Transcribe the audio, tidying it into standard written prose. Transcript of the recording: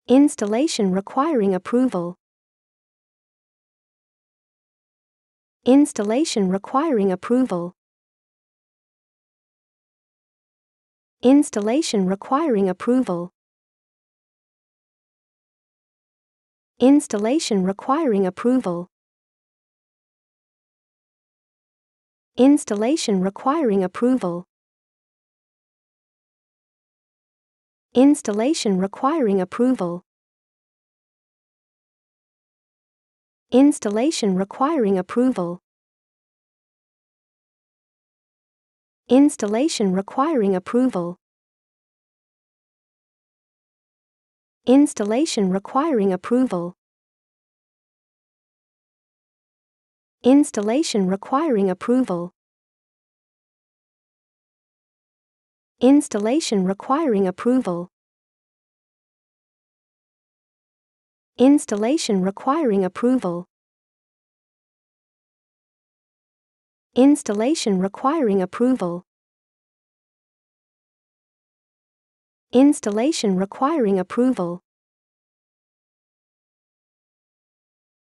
Installation requiring approval. Installation requiring approval. Installation requiring approval. Installation requiring approval. Installation requiring approval. Installation requiring approval. Installation requiring approval. Installation requiring approval. Installation requiring approval. Installation requiring approval. Installation requiring approval. Installation requiring approval. Installation requiring approval. Installation requiring approval.